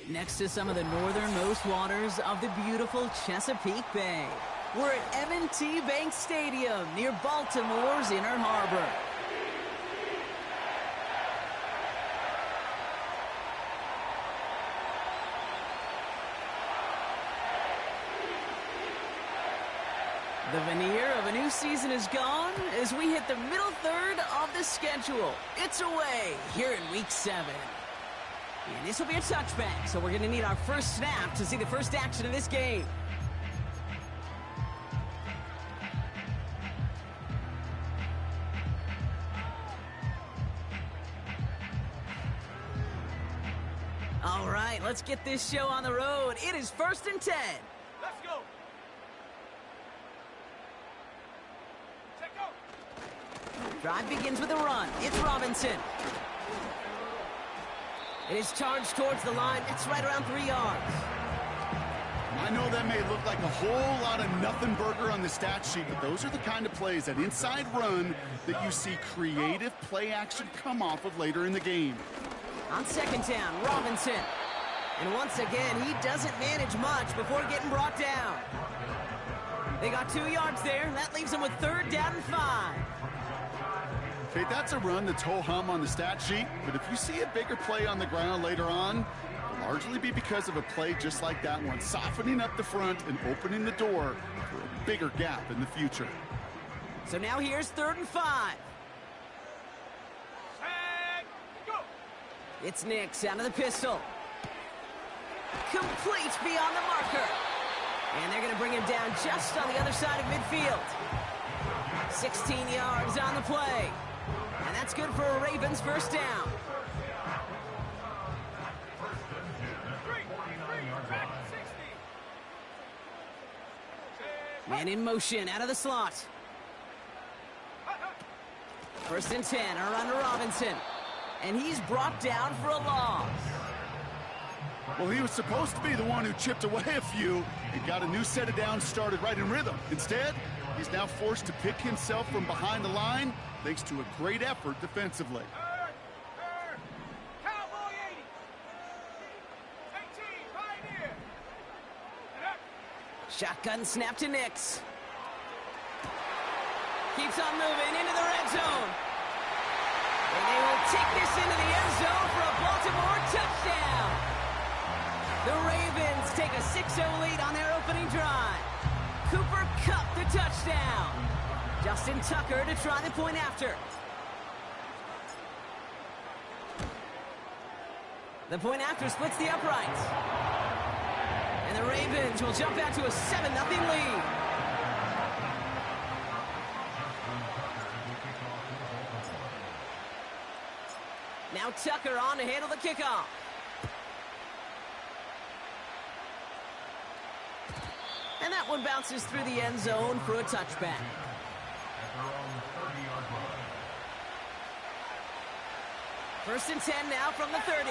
next to some of the northernmost waters of the beautiful Chesapeake Bay. We're at M&T Bank Stadium near Baltimore's Inner Harbor. The veneer of a new season is gone as we hit the middle third of the schedule. It's away here in Week 7. And this will be a touchback, so we're going to need our first snap to see the first action of this game. All right, let's get this show on the road. It is 1st and 10. Let's go. Drive begins with a run. It's Robinson. It is charged towards the line. It's right around 3 yards. I know that may look like a whole lot of nothing burger on the stat sheet, but those are the kind of plays, that inside run, that you see creative play action come off of later in the game. On 2nd down, Robinson. And once again, he doesn't manage much before getting brought down. They got 2 yards there. That leaves them with 3rd down and 5. Okay, that's a run that's ho-hum on the stat sheet, but if you see a bigger play on the ground later on, it'll largely be because of a play just like that one, softening up the front and opening the door for a bigger gap in the future. So now here's 3rd and 5. It's Nix out of the pistol. Complete beyond the marker. And they're going to bring him down just on the other side of midfield. 16 yards on the play. And that's good for a Ravens first down. Man in motion out of the slot. 1st and 10, a run to Robinson. And he's brought down for a loss. Well, he was supposed to be the one who chipped away a few and got a new set of downs started right in rhythm. Instead, he's now forced to pick himself from behind the line thanks to a great effort defensively. Cowboy 80. 18, Pioneer. Shotgun snap to Nix. Keeps on moving into the red zone. And they will take this into the end zone for a Baltimore touchdown. The Ravens take a 6-0 lead on their opening drive. Cooper Kupp the touchdown. Justin Tucker to try the point after. The point after splits the uprights. And the Ravens will jump out to a 7-0 lead. Now Tucker on to handle the kickoff. And that one bounces through the end zone for a touchback. First and 10 now from the 30.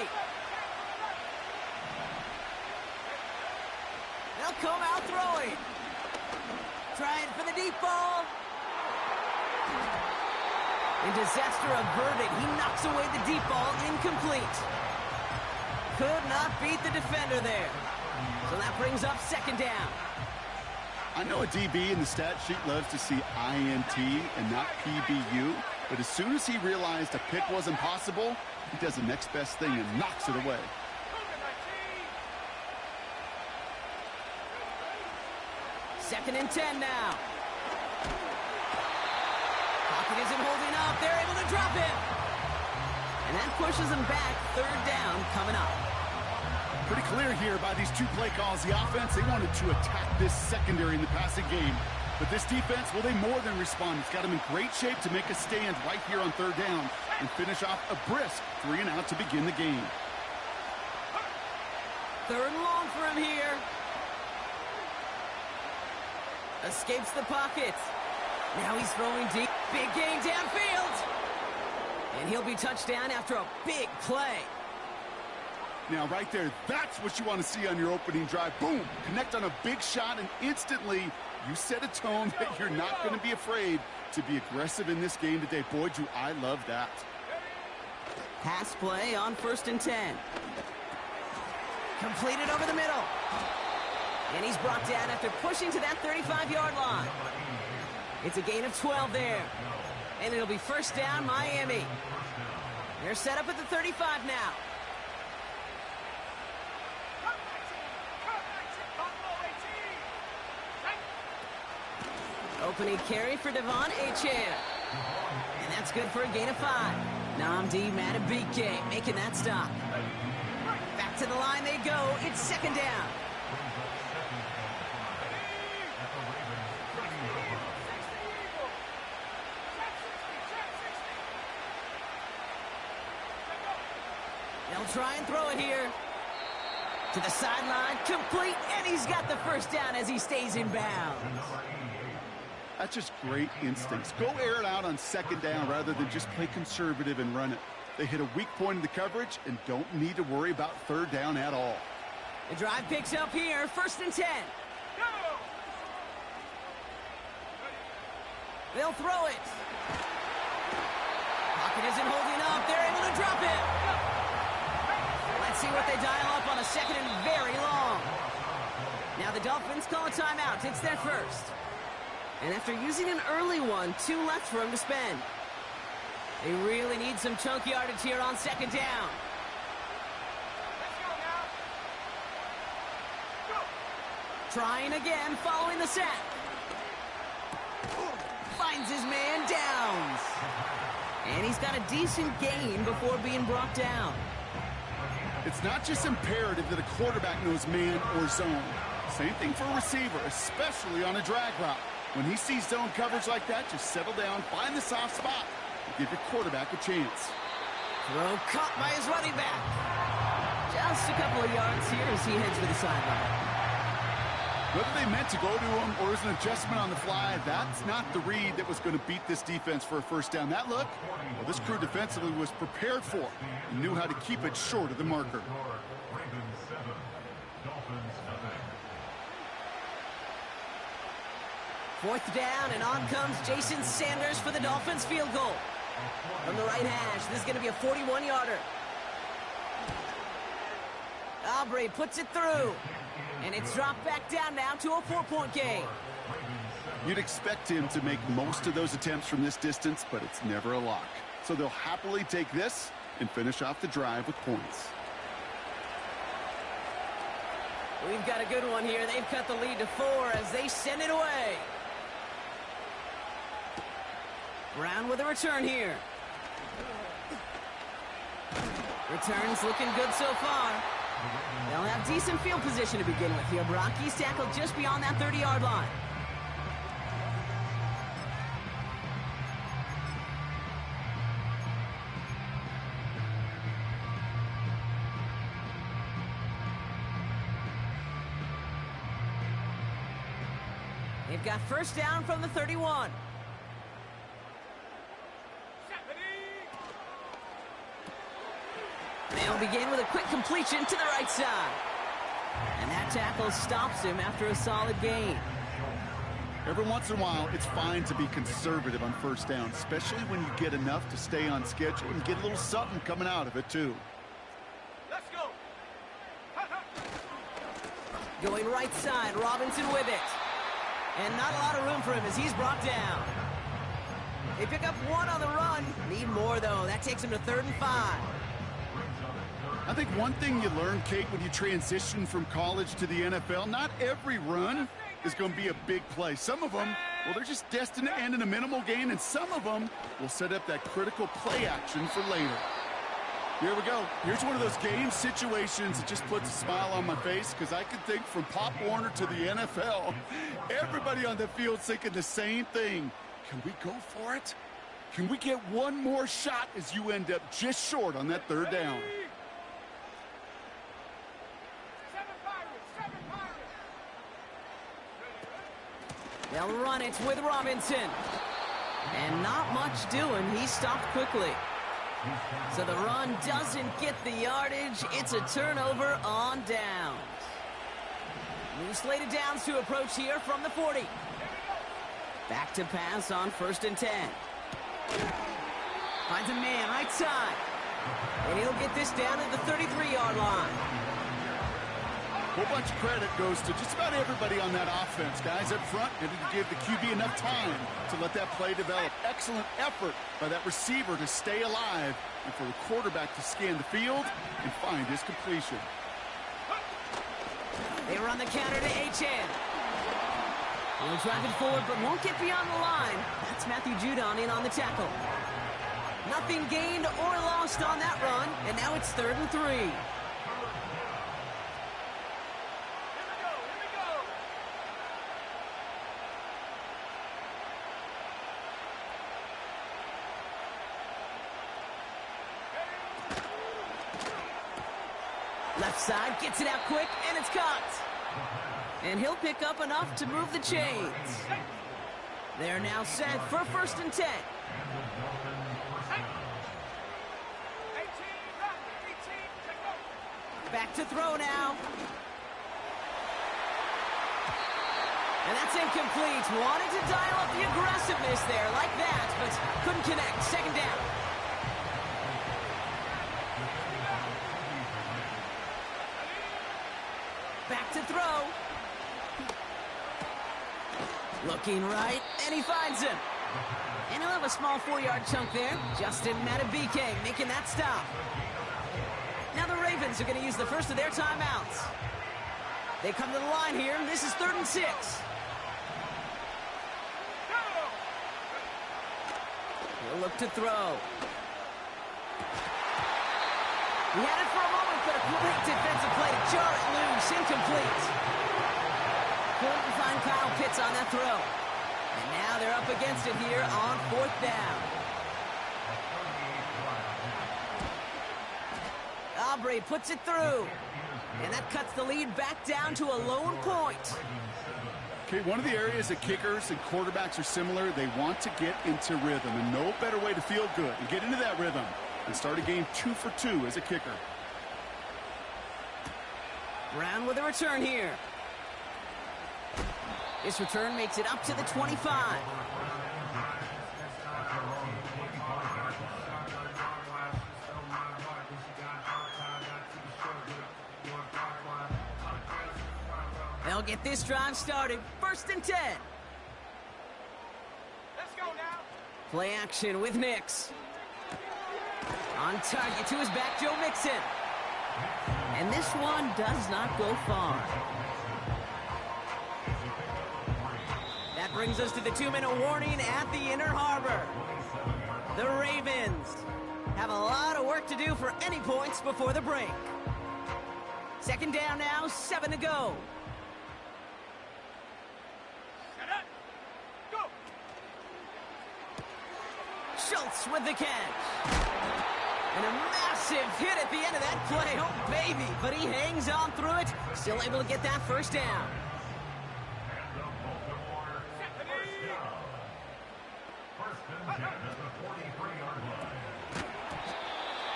They'll come out throwing. Trying for the deep ball. And disaster averted. He knocks away the deep ball, incomplete. Could not beat the defender there. So that brings up 2nd down. I know a DB in the stat sheet loves to see INT and not PBU, but as soon as he realized a pick wasn't possible, he does the next best thing and knocks it away. 2nd and 10 now. Pocket isn't holding up. They're able to drop him. And that pushes him back. 3rd down coming up. Pretty clear here by these 2 play calls. The offense, they wanted to attack this secondary in the passing game. But this defense, well, they more than respond. It's got them in great shape to make a stand right here on 3rd down and finish off a brisk 3 and out to begin the game. 3rd and long for him here. Escapes the pocket. Now he's throwing deep. Big gain downfield. And he'll be touched down after a big play. Now, right there, that's what you want to see on your opening drive. Boom! Connect on a big shot, and instantly you set a tone that you're not going to be afraid to be aggressive in this game today. Boy, do I love that. Pass play on 1st and 10. Completed over the middle. And he's brought down after pushing to that 35-yard line. It's a gain of 12 there. And it'll be first down, Miami. They're set up at the 35 now. Opening carry for Devon Achane. And that's good for a gain of 5. Nnamdi Madubuike making that stop. Back to the line they go. It's second down. They'll try and throw it here. To the sideline, complete, and he's got the first down as he stays in bounds. That's just great instincts. Go air it out on second down rather than just play conservative and run it. They hit a weak point in the coverage and don't need to worry about third down at all. The drive picks up here, first and 10. They'll throw it. Pocket isn't holding up. They're able to drop it. Let's see what they dial up on a second and very long. Now the Dolphins call a timeout. It's their first. And after using an early one, 2 left for him to spend. They really need some chunk yardage here on second down. Let's go now. Go. Trying again, following the sack. Finds his man, Downs. And he's got a decent gain before being brought down. It's not just imperative that a quarterback knows man or zone. Same thing for a receiver, especially on a drag route. When he sees zone coverage like that, just settle down, find the soft spot, and give your quarterback a chance. Throw caught by his running back. Just a couple of yards here as he heads for the sideline. Whether they meant to go to him or is an adjustment on the fly, that's not the read that was going to beat this defense for a first down. That look, well, this crew defensively was prepared for and knew how to keep it short of the marker. Fourth down, and on comes Jason Sanders for the Dolphins field goal. From the right hash, this is going to be a 41-yarder. Aubrey puts it through. And it's dropped back down now to a 4-point game. You'd expect him to make most of those attempts from this distance, but it's never a lock. So they'll happily take this and finish off the drive with points. We've got a good one here. They've cut the lead to 4 as they send it away. Brown with a return here. Returns looking good so far. They'll have decent field position to begin with here. Brock, he's tackled just beyond that 30-yard line. They've got first down from the 31. They'll begin with a quick completion to the right side. And that tackle stops him after a solid gain. Every once in a while, it's fine to be conservative on first down, especially when you get enough to stay on schedule and get a little something coming out of it, too. Let's go. Going right side, Robinson with it. And not a lot of room for him as he's brought down. They pick up 1 on the run. Need more, though. That takes him to 3rd and 5. I think one thing you learn, Kate, when you transition from college to the NFL, not every run is going to be a big play. Some of them, well, they're just destined to end in a minimal gain, and some of them will set up that critical play action for later. Here we go. Here's one of those game situations that just puts a smile on my face because I can think from Pop Warner to the NFL, everybody on the field thinking the same thing. Can we go for it? Can we get one more shot as you end up just short on that 3rd down? They'll run it with Robinson. And not much doing. He stopped quickly. So the run doesn't get the yardage. It's a turnover on downs. New slated downs to approach here from the 40. Back to pass on 1st and 10. Finds a man right side. And he'll get this down at the 33-yard line. A whole bunch of credit goes to just about everybody on that offense. Guys up front needed to give the QB enough time to let that play develop. Excellent effort by that receiver to stay alive and for the quarterback to scan the field and find his completion. They run the counter to Achane. He'll drive it forward, but won't get beyond the line. That's Matthew Judon in on the tackle. Nothing gained or lost on that run, and now it's 3rd and 3. Here we go. Left side, gets it out quick, and it's caught. And he'll pick up enough to move the chains. They're now set for 1st and 10. 18, Back to throw now. And that's incomplete. Wanted to dial up the aggressiveness there like that, but couldn't connect. 2nd down. Back to throw. Looking right, and he finds him. And he'll have a small 4-yard chunk there. Justin Matabike making that stop. Now the Ravens are going to use the first of their timeouts. They come to the line here. This is 3rd and 6. He'll look to throw. He had it for a moment, but a great defensive play to jar it loose. Incomplete. Couldn't find Kyle Pitts on that throw. And now they're up against it here on 4th down. Aubrey puts it through. And that cuts the lead back down to a lone point. Okay, one of the areas that kickers and quarterbacks are similar, they want to get into rhythm. And no better way to feel good and get into that rhythm and start a game 2 for 2 as a kicker. Brown with a return here. This return makes it up to the 25. They'll get this drive started. 1st and 10. let's go now. Play action with Nix. On target to his back, Joe Mixon. And this one does not go far. That brings us to the 2-minute warning at the Inner Harbor. The Ravens have a lot of work to do for any points before the break. 2nd down now, 7 to go. Set up. Go. Schultz with the catch. And a massive hit at the end of that play. Oh, baby. But he hangs on through it. Still able to get that 1st down.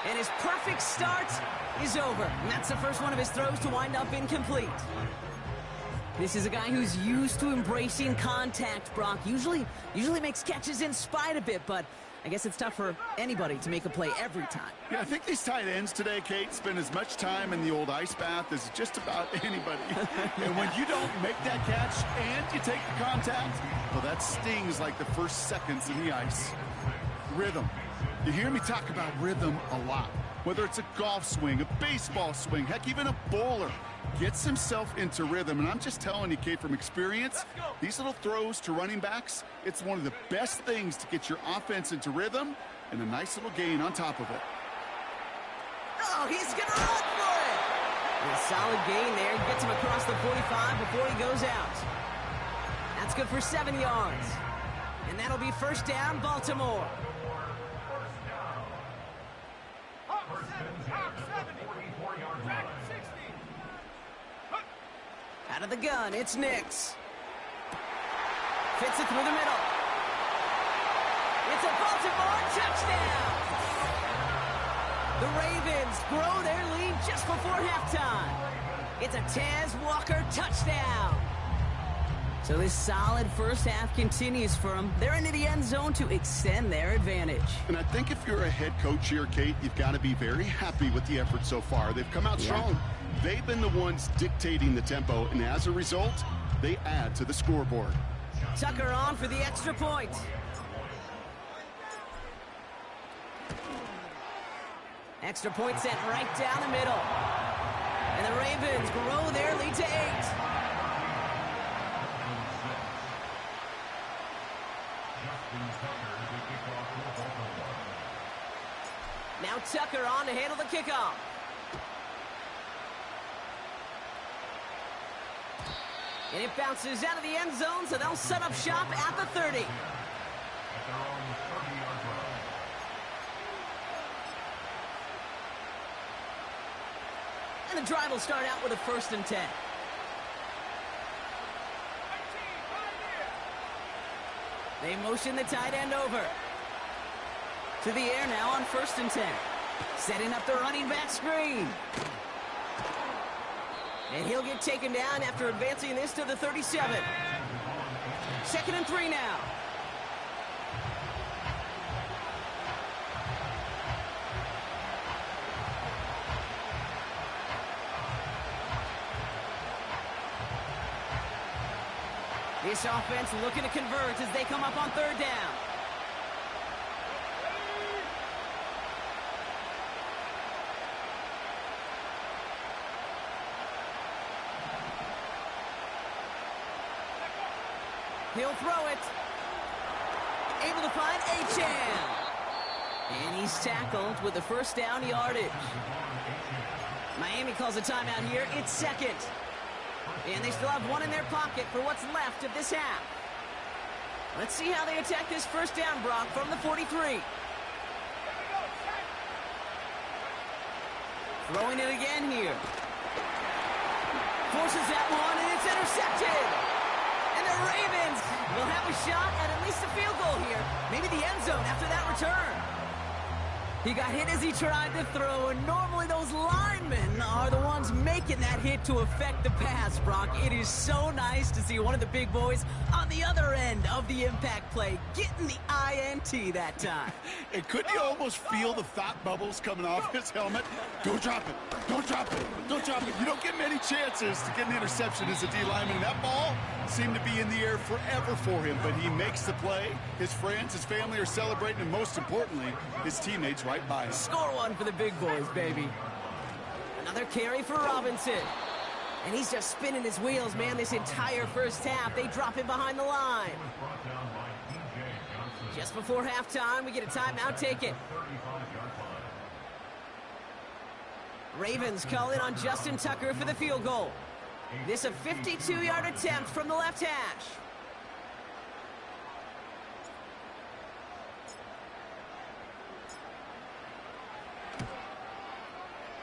And his perfect start is over. And that's the first one of his throws to wind up incomplete. This is a guy who's used to embracing contact, Brock. Usually makes catches in spite of it, but I guess it's tough for anybody to make a play every time. Yeah, I think these tight ends today, Kate, spend as much time in the old ice bath as just about anybody. And when you don't make that catch and you take the contact, well, that stings like the first seconds in the ice. Rhythm. You hear me talk about rhythm a lot. Whether it's a golf swing, a baseball swing, heck, even a bowler gets himself into rhythm. And I'm just telling you, Kate, from experience, these little throws to running backs, it's one of the best things to get your offense into rhythm and a nice little gain on top of it. Oh, he's going to run for it. And a solid gain there. Gets him across the 45 before he goes out. That's good for 7 yards. And that'll be 1st down, Baltimore. Out of the gun, it's Nix. Fits it through the middle. It's a Baltimore touchdown. The Ravens grow their lead just before halftime. It's a Taz Walker touchdown. So this solid first half continues for them. They're into the end zone to extend their advantage. And I think if you're a head coach here, Kate, you've got to be very happy with the effort so far. They've come out strong. They've been the ones dictating the tempo, and as a result, they add to the scoreboard. Tucker on for the extra point. Extra point sent right down the middle. And the Ravens grow their lead to 8. Now Tucker on to handle the kickoff. And it bounces out of the end zone, so they'll set up shop at the 30. And the drive will start out with a 1st and 10. They motion the tight end over. To the air now on 1st and 10. Setting up the running back screen. And he'll get taken down after advancing this to the 37. 2nd and 3 now. This offense looking to convert as they come up on 3rd down. He'll throw it. Able to find Achane. And he's tackled with the 1st down yardage. Miami calls a timeout here. It's 2nd. And they still have 1 in their pocket for what's left of this half. Let's see how they attack this 1st down, Brock, from the 43. Throwing it again here. Forces that one, and it's intercepted. And the Ravens will have a shot at least a field goal here. Maybe the end zone after that return. He got hit as he tried to throw, and normally those linemen are the ones making that hit to affect the pass, Brock. It is so nice to see one of the big boys on the other end of the impact play, getting the INT that time. And couldn't you almost feel the thought bubbles coming off his helmet? Don't drop it. Don't drop it. Don't drop it. You don't get many chances to get an interception as a D lineman. That ball seemed to be in the air forever for him, but he makes the play. His friends, his family are celebrating, and most importantly, his teammates right by him. Score one for the big boys, baby. Another carry for Robinson. And he's just spinning his wheels, man, this entire first half. They drop him behind the line. Just before halftime, we get a timeout taken. Ravens call in on Justin Tucker for the field goal. This a 52-yard attempt from the left hash.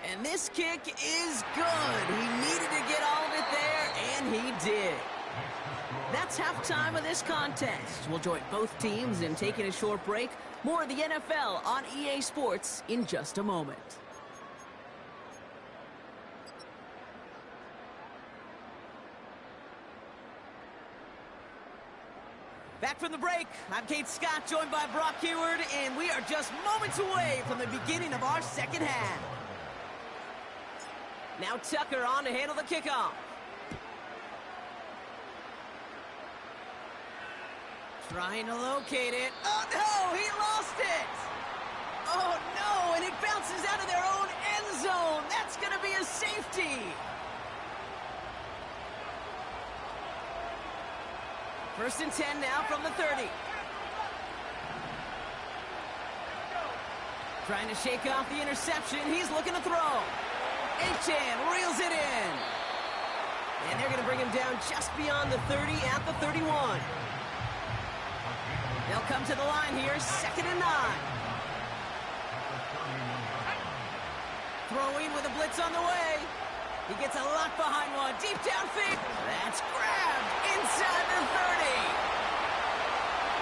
And this kick is good. He needed to get all of it there, and he did. That's halftime of this contest. We'll join both teams in taking a short break. More of the NFL on EA Sports in just a moment. Back from the break, I'm Kate Scott, joined by Brock Huard, and we are just moments away from the beginning of our second half. Now Tucker on to handle the kickoff. Trying to locate it. Oh, no, he lost it. Oh, no, and it bounces out of their own end zone. That's going to be a safety. First and 10 now from the 30. Trying to shake off the interception. He's looking to throw. Achane reels it in. And they're going to bring him down just beyond the 30 at the 31. They'll come to the line here, 2nd and 9. Throwing with a blitz on the way. He gets a lot behind one. Deep downfield. That's grabbed inside the 30.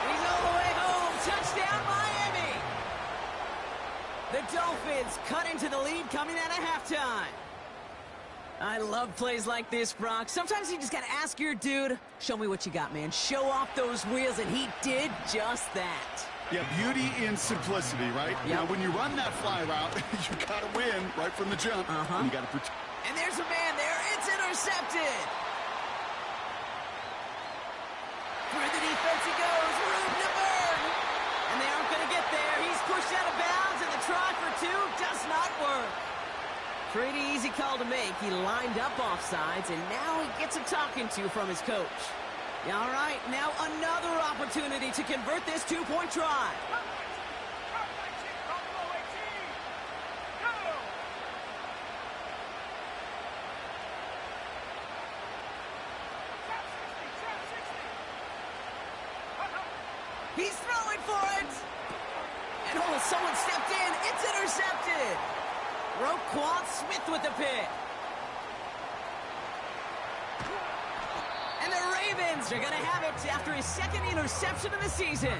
He's all the way home. Touchdown, Miami. The Dolphins cut into the lead coming out of halftime. I love plays like this, Brock. Sometimes you just gotta ask your dude, show me what you got, man. Show off those wheels, and he did just that. Yeah, beauty in simplicity, right? Yep. Now, when you run that fly route, you got to win right from the jump. And you got to protect. And there's a man there. It's intercepted. Through the defense he goes. Room to burn. And they aren't going to get there. He's pushed out of bounds, and the try for two does not work. Pretty easy call to make. He lined up offsides, and now he gets a talking to from his coach. All right, now another opportunity to convert this two-point try. He's throwing for it. And oh, someone stepped in. It's intercepted. Roquan Smith with the pick. And the Ravens are going to have it after his second interception of the season.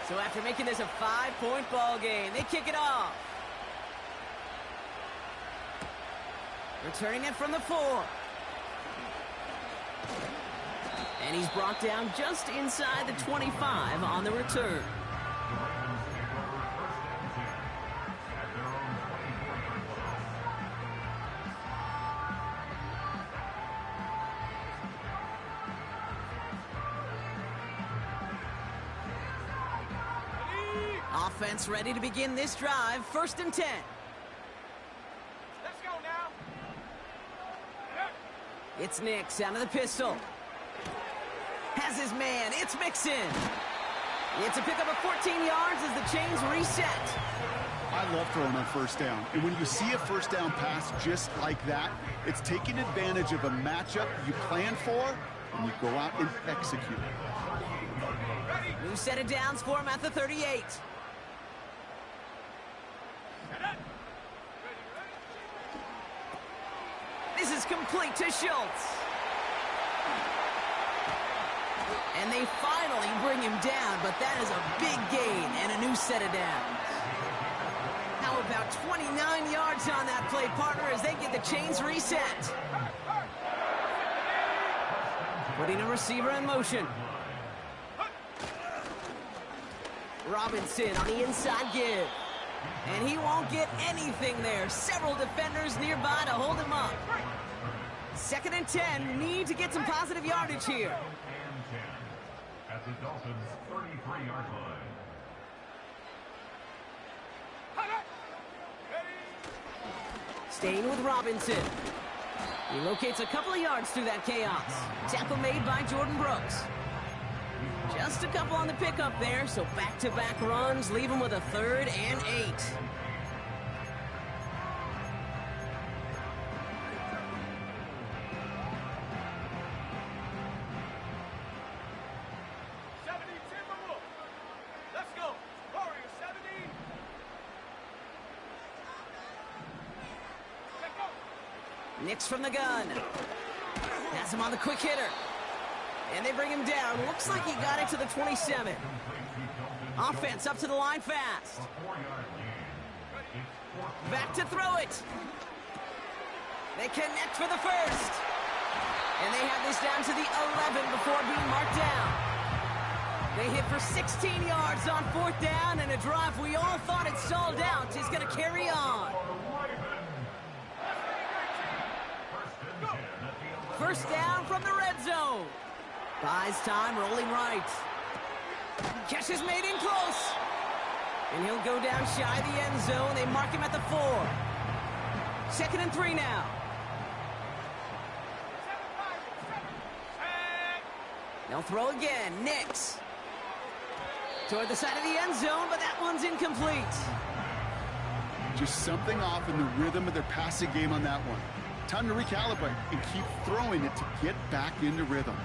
So after making this a 5-point ball game, they kick it off. Returning it from the 4. And he's brought down just inside the 25 on the return. Offense ready to begin this drive. 1st and 10. Let's go now. It's Nix out of the pistol. Has his man. It's Mixon. It's a pickup of 14 yards as the chains reset. I love throwing on 1st down. And when you see a 1st down pass just like that, it's taking advantage of a matchup you plan for, and you go out and execute it. New set of downs for him at the 38. This is complete to Schultz. And they finally bring him down, but that is a big gain and a new set of downs. How about 29 yards on that play, partner, as they get the chains reset. Putting a receiver in motion. Robinson on the inside give. And he won't get anything there. Several defenders nearby to hold him up. 2nd and 10. Need to get some positive yardage here. At the Dolphins' 33-yard line. Staying with Robinson. He locates a couple of yards through that chaos. Tackle made by Jordan Brooks. Just a couple on the pickup there, so back-to-back runs leave him with a 3rd and 8. Nix from the gun. Has him on the quick hitter. And they bring him down. Looks like he got it to the 27. Offense up to the line fast. Back to throw it. They connect for the 1st. And they have this down to the 11 before being marked down. They hit for 16 yards on 4th down, and a drive we all thought had stalled out is going to carry on. 1st down from the red zone. Buys time, rolling right. Catch is made in close. And he'll go down shy of the end zone. They mark him at the 4. 2nd and 3 now. They'll throw again. Nix. Toward the side of the end zone, but that one's incomplete. Just something off in the rhythm of their passing game on that one. Time to recalibrate and keep throwing it to get back into rhythm.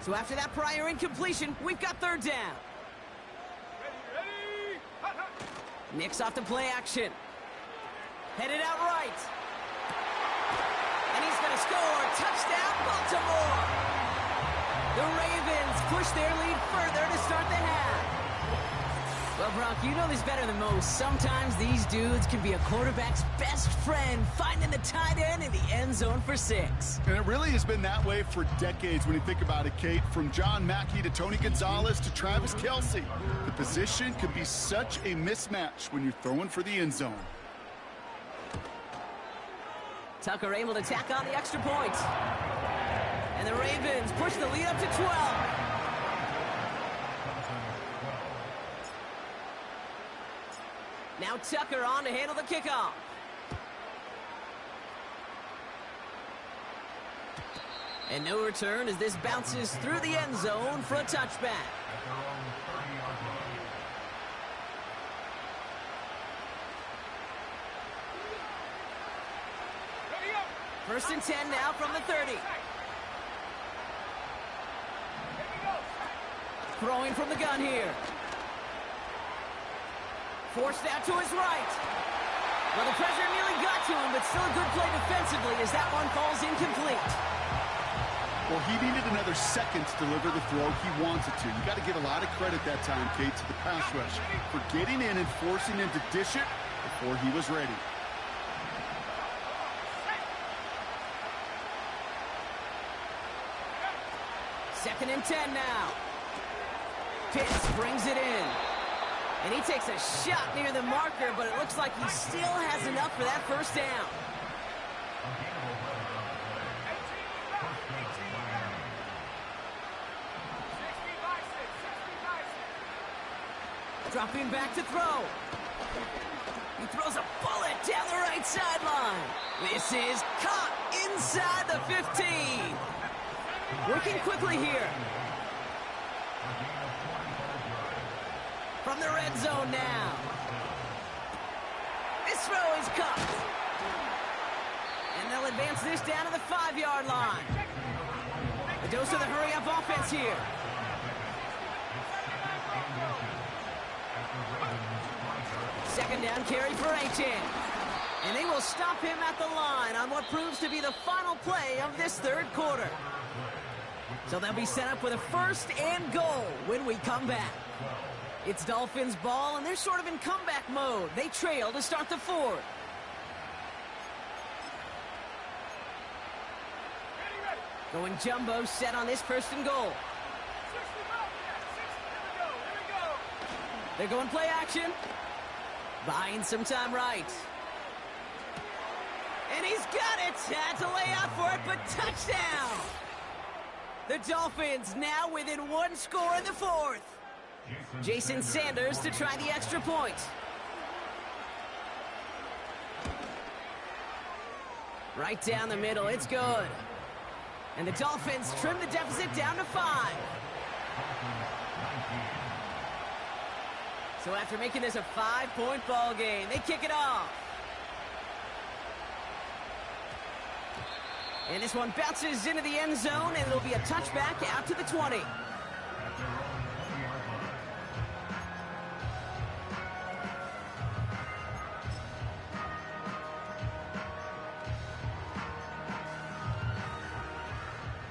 So after that prior incompletion, we've got 3rd down. Ready. Nix off the play action. Headed out right. And he's going to score. Touchdown, Baltimore. The Ravens push their lead further to start the half. Well, Brock, you know this better than most. Sometimes these dudes can be a quarterback's best friend, finding the tight end in the end zone for 6. And it really has been that way for decades when you think about it, Kate. From John Mackey to Tony Gonzalez to Travis Kelce. The position can be such a mismatch when you're throwing for the end zone. Tucker able to tack on the extra point. And the Ravens push the lead up to 12. Now Tucker on to handle the kickoff. And no return as this bounces through the end zone for a touchback. First and 10 now from the 30. Throwing from the gun here. Forced out to his right. Well, the pressure nearly got to him, but still a good play defensively as that one falls incomplete. Well, he needed another second to deliver the throw he wanted to. You got to give a lot of credit that time, Kate, to the pass rush for getting in and forcing him to dish it before he was ready. Second and 10 now. Pitts brings it in. And he takes a shot near the marker, but it looks like he still has enough for that first down. Dropping back to throw. He throws a bullet down the right sideline. This is caught inside the 15. Working quickly here. From the red zone now. This throw is caught. And they'll advance this down to the 5-yard line. A dose of the hurry-up offense here. Second down carry for Achane. And they will stop him at the line on what proves to be the final play of this third quarter. So they'll be set up with a first and goal when we come back. It's Dolphins ball, and they're sort of in comeback mode. They trail to start the fourth. Going jumbo set on this first and goal. They're going play action. Buying some time right. And he's got it. Had to lay out for it, but touchdown. The Dolphins now within one score in the fourth. Jason Sanders to try the extra point. Right down the middle, it's good. And the Dolphins trim the deficit down to 5. So after making this a 5-point ball game, they kick it off. And this one bounces into the end zone, and it'll be a touchback out to the 20.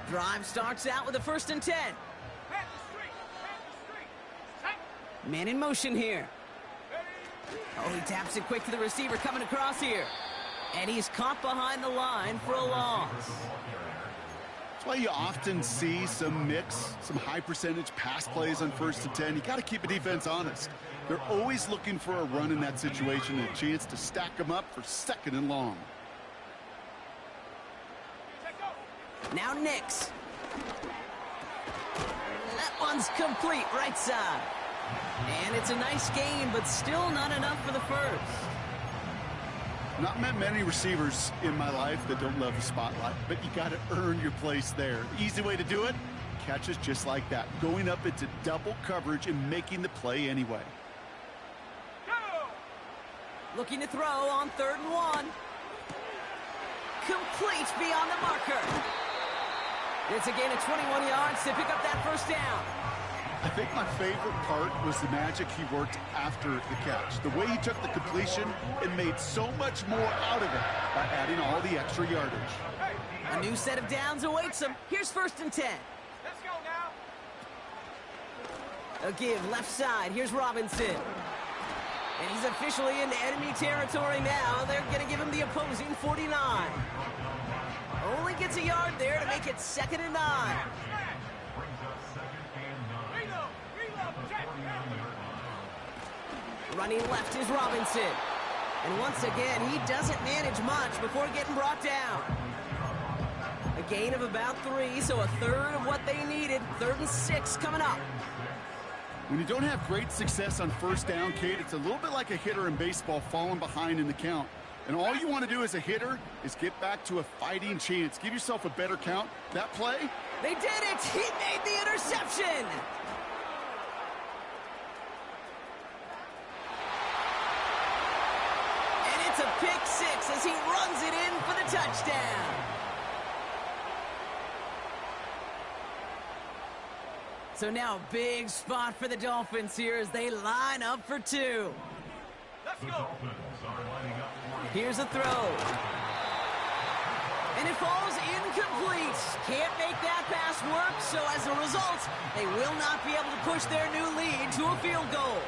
Drive starts out with a first and 10. Man in motion here. Oh, he taps it quick to the receiver coming across here. And he's caught behind the line for a loss. That's why you often see some high percentage pass plays on first and 10. You got to keep a defense honest. They're always looking for a run in that situation and a chance to stack them up for second and long. Now Nix. That one's complete right side. And it's a nice game, but still not enough for the first. Not met many receivers in my life that don't love the spotlight, but you got to earn your place there. The easy way to do it, catches just like that, going up into double coverage and making the play anyway. Looking to throw on 3rd and 1. Complete beyond the marker. It's a gain of 21 yards to pick up that first down. I think my favorite part was the magic he worked after the catch. The way he took the completion and made so much more out of it by adding all the extra yardage. A new set of downs awaits him. Here's 1st and 10. Let's go now. A give left side. Here's Robinson. And he's officially into enemy territory now. They're going to give him the opposing 49. Only gets a yard there to make it 2nd and 9. Running left is Robinson. And once again, he doesn't manage much before getting brought down. A gain of about 3, so a third of what they needed. 3rd and 6 coming up. When you don't have great success on 1st down, Kate, it's a little bit like a hitter in baseball falling behind in the count. And all you want to do as a hitter is get back to a fighting chance. Give yourself a better count. That play? They did it! He made the interception! And it's a pick 6 as he runs it in for the touchdown. So now a big spot for the Dolphins here as they line up for 2. Let's The go. Dolphins are lining up for Here's a throw. And it falls incomplete. Can't make that pass work, so as a result, they will not be able to push their new lead to a field goal.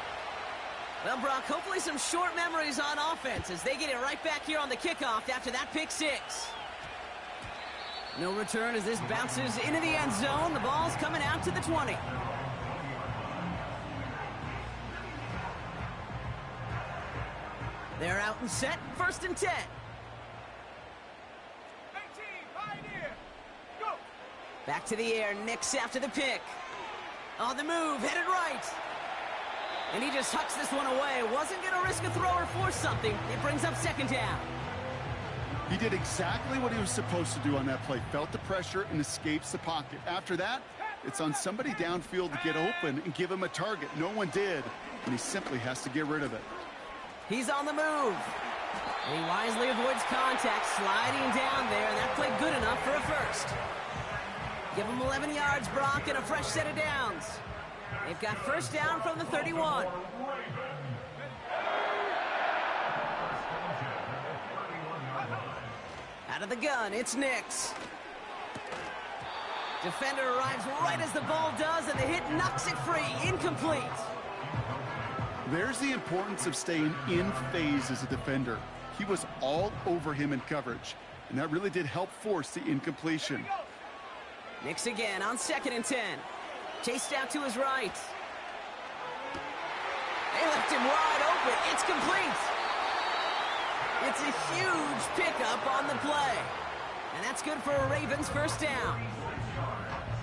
Well, Brock, hopefully some short memories on offense as they get it right back here on the kickoff after that pick 6. No return as this bounces into the end zone. The ball's coming out to the 20. They're out and set. 1st and 10. 18, Pioneer. Go. Back to the air. Nix after the pick. On the move. Headed right. And he just hucks this one away. Wasn't going to risk a throw or force something. It brings up 2nd down. He did exactly what he was supposed to do on that play. Felt the pressure and escapes the pocket. After that, it's on somebody downfield to get open and give him a target. No one did, and he simply has to get rid of it. He's on the move. And he wisely avoids contact, sliding down there, and that played good enough for a 1st. Give him 11 yards, Brock, and a fresh set of downs. They've got 1st down from the 31. Out of the gun, it's Nix. Defender arrives right as the ball does, and the hit knocks it free. Incomplete. There's the importance of staying in phase as a defender. He was all over him in coverage, and that really did help force the incompletion. Nix again on 2nd and 10. Chased out to his right. They left him wide open. It's complete. It's a huge pickup on the play. And that's good for a Ravens 1st down.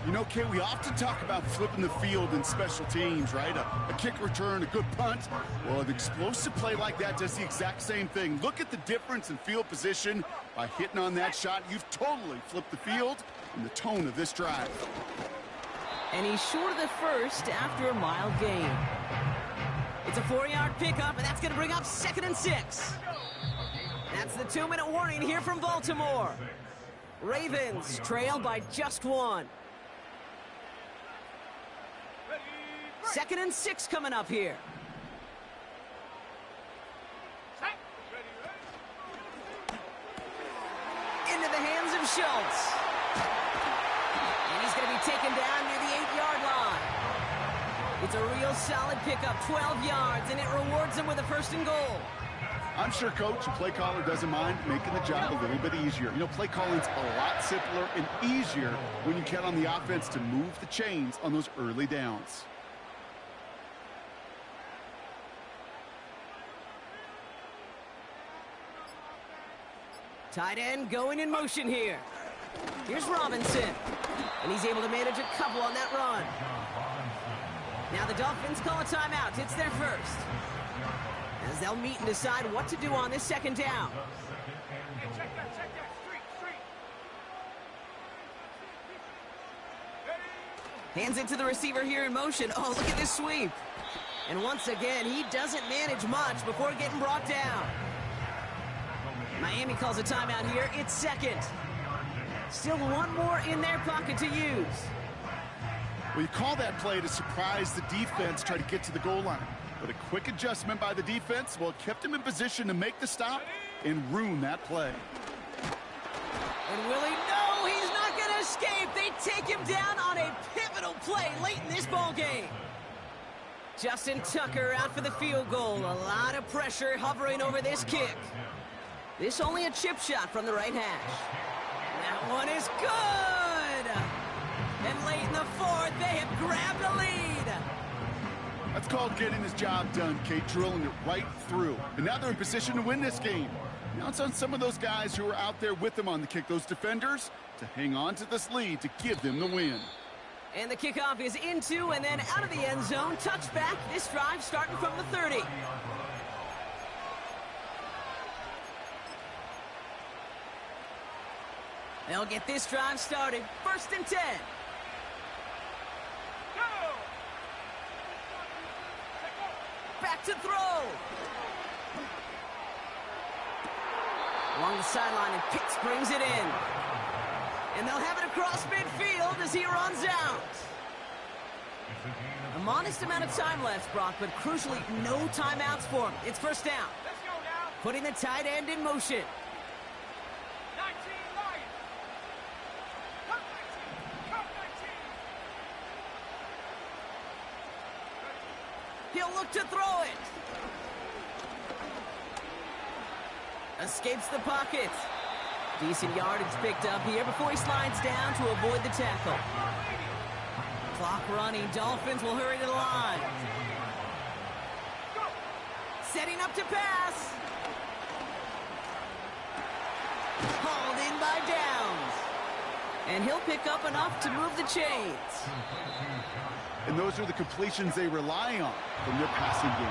You know, Kate, we often talk about flipping the field in special teams, right? A kick return, a good punt. Well, an explosive play like that does the exact same thing. Look at the difference in field position. By hitting on that shot, you've totally flipped the field and the tone of this drive. And he's short of the 1st after a mild gain. It's a 4-yard pickup, and that's going to bring up 2nd and 6. That's the 2-minute warning here from Baltimore. Ravens trail by just 1. 2nd and 6 coming up here. Into the hands of Schultz. And he's going to be taken down near the 8-yard line. It's a real solid pickup, 12 yards, and it rewards him with a 1st and goal. I'm sure coach and play caller doesn't mind making the job a little bit easier. You know, play calling's a lot simpler and easier when you count on the offense to move the chains on those early downs. Tight end going in motion here. Here's Robinson. And he's able to manage a couple on that run. Now the Dolphins call a timeout. It's their 1st. As they'll meet and decide what to do on this 2nd down. Hey, check that. Street. Hands it to the receiver here in motion. Oh, look at this sweep. And once again, he doesn't manage much before getting brought down. Miami calls a timeout here. It's 2nd. Still one more in their pocket to use. Well, you call that play to surprise the defense, try to get to the goal line. But a quick adjustment by the defense, well, it kept him in position to make the stop and ruin that play. And will he? No, he's not going to escape. They take him down on a pivotal play late in this ball game. Justin Tucker out for the field goal. A lot of pressure hovering over this kick. This only a chip shot from the right hash. That one is good. And late in the fourth, they have grabbed a lead. That's called getting his job done, Kate, drilling it right through. And now they're in position to win this game. Now it's on some of those guys who are out there with them on the kick, those defenders, to hang on to this lead to give them the win. And the kickoff is into and then out of the end zone. Touchback. This drive starting from the 30. They'll get this drive started. 1st and 10. Back to throw. Along the sideline, and Pitts brings it in. And they'll have it across midfield as he runs out. A modest amount of time left, Brock, but crucially, no timeouts for him. It's 1st down. Let's go now. Putting the tight end in motion. 19 Lions. Cut 19. Cut 19. He'll look to throw it. Escapes the pocket. Decent yardage picked up here before he slides down to avoid the tackle. Clock running. Dolphins will hurry to the line. Setting up to pass. Hauled in by Downs. And he'll pick up enough to move the chains. And those are the completions they rely on from their passing game.